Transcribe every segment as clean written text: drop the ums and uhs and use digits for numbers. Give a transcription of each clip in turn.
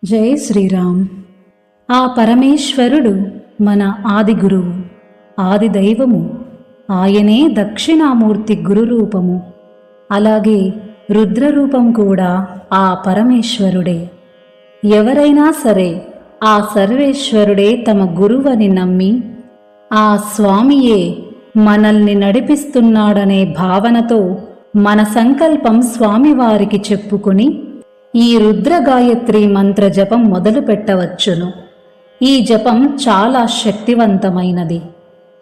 జై శ్రీరామ్. ఆ పరమేశ్వరుడు మన ఆది గురువు, ఆది దైవము. ఆయనే దక్షిణామూర్తి గురు రూపము. అలాగే రుద్రరూపం కూడా ఆ పరమేశ్వరుడే. ఎవరైనా సరే ఆ సర్వేశ్వరుడే తమ గురువని నమ్మి, ఆ స్వామియే మనల్ని నడిపిస్తున్నాడనే భావనతో మన సంకల్పం స్వామివారికి చెప్పుకుని ఈ రుద్రగాయత్రి మంత్ర జపం మొదలు పెట్టవచ్చును. ఈ జపం చాలా శక్తివంతమైనది.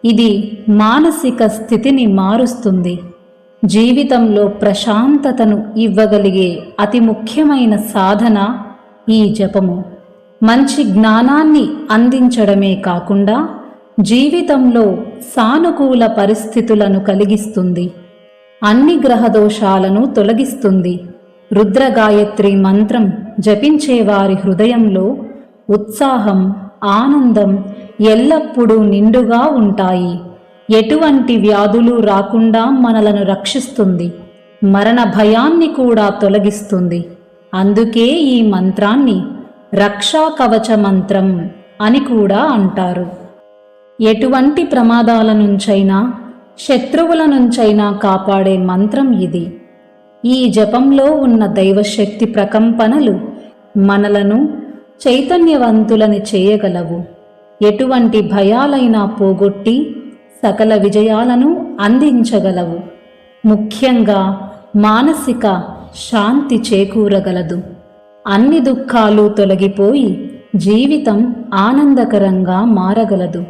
ఇది మానసిక స్థితిని మారుస్తుంది. జీవితంలో ప్రశాంతతను ఇవ్వగలిగే అతి ముఖ్యమైన సాధన ఈ జపము. మంచి జ్ఞానాన్ని అందించడమే కాకుండా జీవితంలో సానుకూల పరిస్థితులను కలిగిస్తుంది. అన్ని గ్రహదోషాలను తొలగిస్తుంది. రుద్రగాయత్రి మంత్రం జపించేవారి హృదయంలో ఉత్సాహం, ఆనందం ఎల్లప్పుడూ నిండుగా ఉంటాయి. ఎటువంటి వ్యాధులు రాకుండా మనలను రక్షిస్తుంది. మరణ భయాన్ని కూడా తొలగిస్తుంది. అందుకే ఈ మంత్రాన్ని రక్షా కవచ మంత్రం అని కూడా అంటారు. ఎటువంటి ప్రమాదాల నుంచైనా, శత్రువుల నుంచైనా కాపాడే మంత్రం ఇది. ఈ జపంలో ఉన్న దైవశక్తి ప్రకంపనలు మనలను చైతన్యవంతులని చేయగలవు. ఎటువంటి భయాలైనా పోగొట్టి సకల విజయాలను అందించగలవు. ముఖ్యంగా మానసిక శాంతి చేకూరగలదు. అన్ని దుఃఖాలు తొలగిపోయి జీవితం ఆనందకరంగా మారగలదు.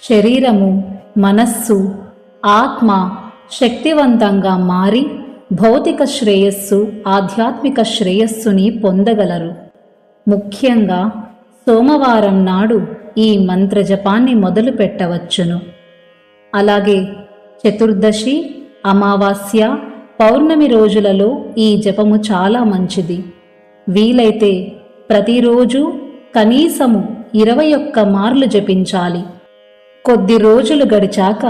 శరీరము, మనస్సు, ఆత్మ శక్తివంతంగా మారి భౌతిక శ్రేయస్సు, ఆధ్యాత్మిక శ్రేయస్సుని పొందగలరు. ముఖ్యంగా సోమవారం నాడు ఈ మంత్రజపాన్ని మొదలు పెట్టవచ్చును. అలాగే చతుర్దశి, అమావాస్య, పౌర్ణమి రోజులలో ఈ జపము చాలా మంచిది. వీలైతే ప్రతిరోజు కనీసము 21 మార్లు జపించాలి. కొద్ది రోజులు గడిచాక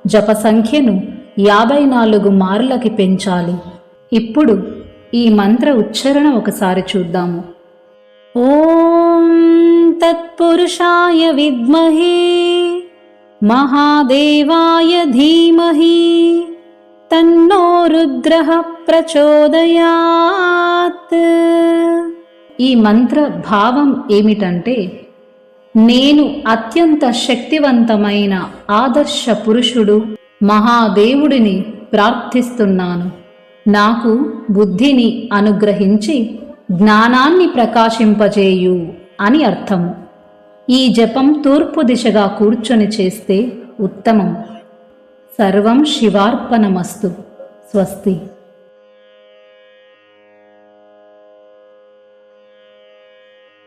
జప సంఖ్యను 54 మార్లకి పెంచాలి. ఇప్పుడు ఈ మంత్ర ఉచ్చారణ ఒకసారి చూద్దాము. ఓం తత్పురుషాయ విద్మహే మహాదేవాయ ధీమహి తన్నో రుద్రః ప్రచోదయాత్. ఈ మంత్ర భావం ఏమిటంటే, నేను అత్యంత శక్తివంతమైన ఆదర్శ పురుషుడు మహాదేవుడిని ప్రార్థిస్తున్నాను. నాకు బుద్ధిని అనుగ్రహించి జ్ఞానాన్ని ప్రకాశింపజేయు అని అర్థము. ఈ జపం తూర్పు దిశగా కూర్చొని చేస్తే ఉత్తమం. సర్వం శివార్పణమస్తు. స్వస్తి.